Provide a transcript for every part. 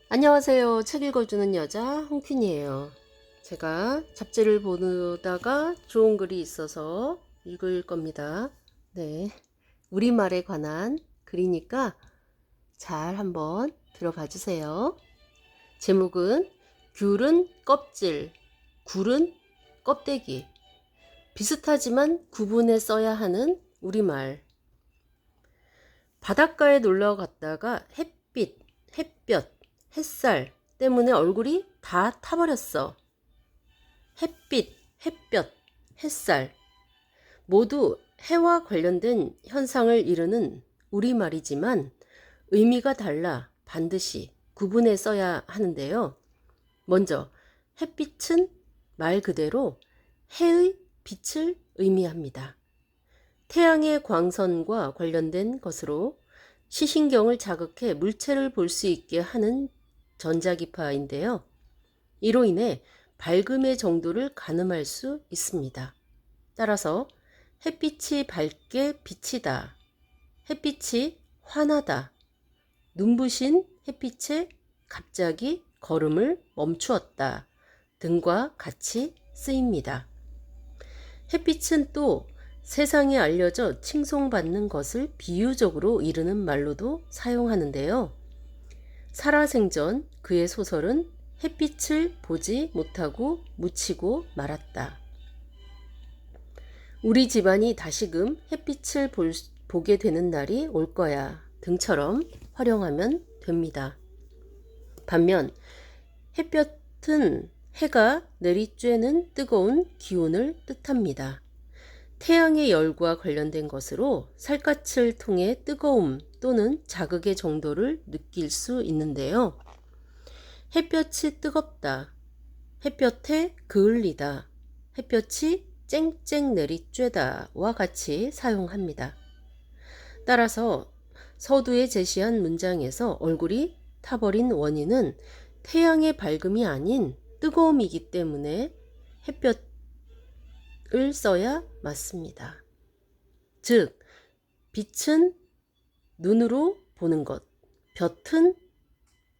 안녕하세요. 책 읽어주는 여자 홍퀸이에요. 제가 잡지를 보다가 좋은 글이 있어서 읽을 겁니다. 네, 우리말에 관한 글이니까 잘 한번 들어봐 주세요. 제목은 귤은 껍질, 굴은 껍데기. 비슷하지만 구분해 써야 하는 우리말. 바닷가에 놀러 갔다가 햇볕, 햇살 때문에 얼굴이 다 타버렸어. 햇볕, 햇살. 모두 해와 관련된 현상을 이루는 우리말이지만 의미가 달라 반드시 구분해 써야 하는데요. 먼저 햇빛은 말 그대로 해의 빛을 의미합니다. 태양의 광선과 관련된 것으로 시신경을 자극해 물체를 볼 수 있게 하는 전자기파인데요. 이로 인해 밝음의 정도를 가늠할 수 있습니다. 따라서 햇빛이 밝게 비치다, 햇빛이 환하다, 눈부신 햇빛에 갑자기 걸음을 멈추었다 등과 같이 쓰입니다. 햇빛은 또 세상에 알려져 칭송받는 것을 비유적으로 이르는 말로도 사용하는데요. 살아생전 그의 소설은 햇빛을 보지 못하고 묻히고 말았다. 우리 집안이 다시금 햇빛을 보게 되는 날이 올 거야 등처럼 활용하면 됩니다. 반면 햇볕은 해가 내리쬐는 뜨거운 기운을 뜻합니다. 태양의 열과 관련된 것으로 살갗을 통해 뜨거움 또는 자극의 정도를 느낄 수 있는데요. 햇볕이 뜨겁다, 햇볕에 그을리다, 햇볕이 쨍쨍 내리쬐다와 같이 사용합니다. 따라서 서두에 제시한 문장에서 얼굴이 타버린 원인은 태양의 밝음이 아닌 뜨거움이기 때문에 햇볕을 써야 맞습니다. 즉, 빛은 눈으로 보는 것, 볕은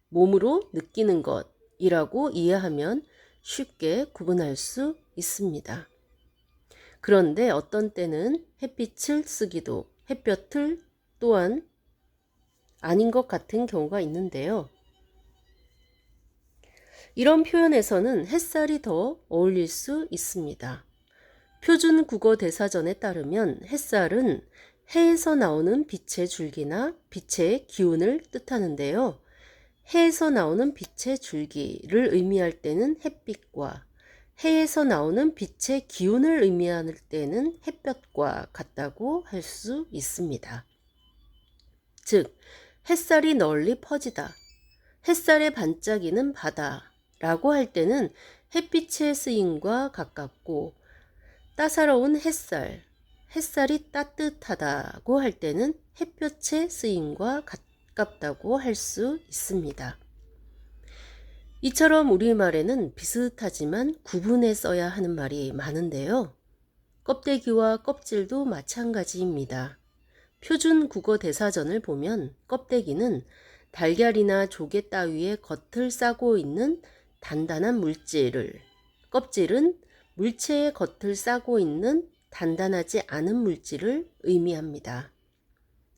몸으로 느끼는 것이라고 이해하면 쉽게 구분할 수 있습니다. 그런데 어떤 때는 햇빛을 쓰기도 햇볕을 또한 아닌 것 같은 경우가 있는데요. 이런 표현에서는 햇살이 더 어울릴 수 있습니다. 표준 국어 대사전에 따르면 햇살은 해에서 나오는 빛의 줄기나 빛의 기운을 뜻하는데요. 해에서 나오는 빛의 줄기를 의미할 때는 햇빛과 해에서 나오는 빛의 기운을 의미할 때는 햇볕과 같다고 할 수 있습니다. 즉, 햇살이 널리 퍼지다, 햇살의 반짝이는 바다라고 할 때는 햇빛의 쓰임과 가깝고 따사로운 햇살이 따뜻하다고 할 때는 햇볕의 쓰임과 가깝다고 할 수 있습니다. 이처럼 우리말에는 비슷하지만 구분해 써야 하는 말이 많은데요. 껍데기와 껍질도 마찬가지입니다. 표준 국어 대사전을 보면 껍데기는 달걀이나 조개 따위의 겉을 싸고 있는 단단한 물질을, 껍질은 물체의 겉을 싸고 있는 단단하지 않은 물질을 의미합니다.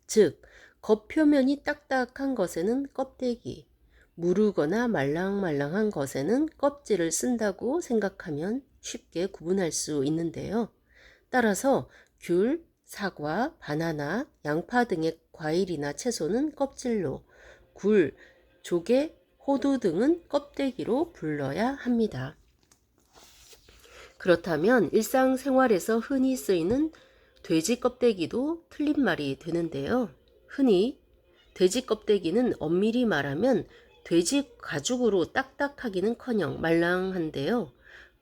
즉, 겉표면이 딱딱한 것에는 껍데기, 무르거나 말랑말랑한 것에는 껍질을 쓴다고 생각하면 쉽게 구분할 수 있는데요. 따라서 귤, 사과, 바나나, 양파 등의 과일이나 채소는 껍질로, 굴, 조개, 호두 등은 껍데기로 불러야 합니다. 그렇다면 일상생활에서 흔히 쓰이는 돼지 껍데기도 틀린 말이 되는데요. 흔히 돼지 껍데기는 엄밀히 말하면 돼지 가죽으로 딱딱하기는커녕 말랑한데요.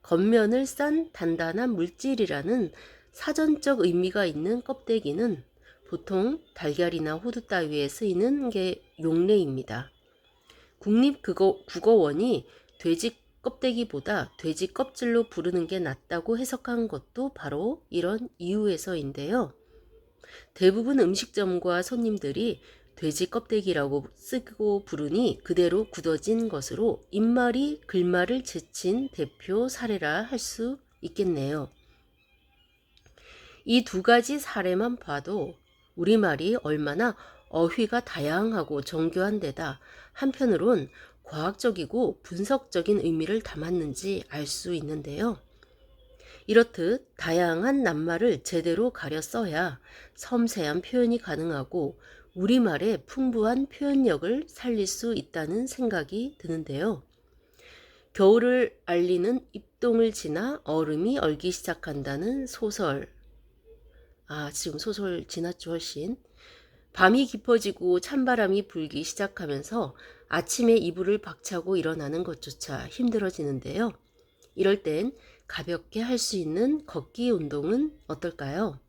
겉면을 싼 단단한 물질이라는 사전적 의미가 있는 껍데기는 보통 달걀이나 호두 따위에 쓰이는 게 용례입니다. 국립국어원이 돼지 껍데기보다 돼지 껍질로 부르는 게 낫다고 해석한 것도 바로 이런 이유에서인데요. 대부분 음식점과 손님들이 돼지 껍데기라고 쓰고 부르니 그대로 굳어진 것으로 입말이 글말을 제친 대표 사례라 할 수 있겠네요. 이 두 가지 사례만 봐도 우리말이 얼마나 어휘가 다양하고 정교한 데다 한편으론 과학적이고 분석적인 의미를 담았는지 알 수 있는데요. 이렇듯 다양한 낱말을 제대로 가려 써야 섬세한 표현이 가능하고 우리말의 풍부한 표현력을 살릴 수 있다는 생각이 드는데요. 겨울을 알리는 입동을 지나 얼음이 얼기 시작한다는 소설. 지금 소설 지났죠, 훨씬. 밤이 깊어지고 찬바람이 불기 시작하면서 아침에 이불을 박차고 일어나는 것조차 힘들어지는데요. 이럴 땐 가볍게 할 수 있는 걷기 운동은 어떨까요?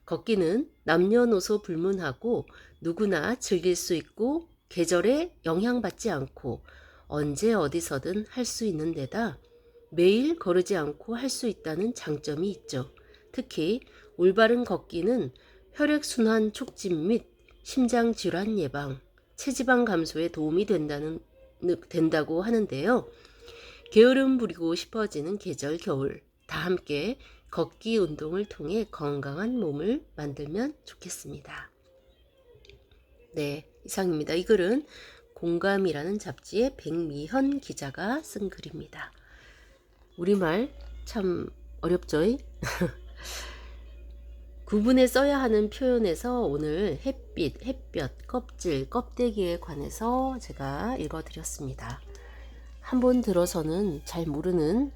걷기는 남녀노소 불문하고 누구나 즐길 수 있고 계절에 영향받지 않고 언제 어디서든 할 수 있는 데다 매일 거르지 않고 할 수 있다는 장점이 있죠. 특히 올바른 걷기는 혈액순환 촉진 및 심장질환 예방, 체지방 감소에 도움이 된다고 하는데요. 게으름 부리고 싶어지는 계절 겨울, 다 함께 걷기 운동을 통해 건강한 몸을 만들면 좋겠습니다. 네, 이상입니다. 이 글은 공감이라는 잡지의 백미현 기자가 쓴 글입니다. 우리말 참 어렵죠? 구분해 써야 하는 표현에서 오늘 햇빛, 햇볕, 껍질, 껍데기에 관해서 제가 읽어드렸습니다. 한번 들어서는 잘 모르는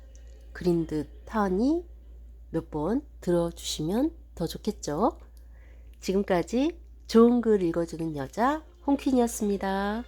글인 듯 하니 몇 번 들어주시면 더 좋겠죠? 지금까지 좋은 글 읽어주는 여자 홍퀸이었습니다.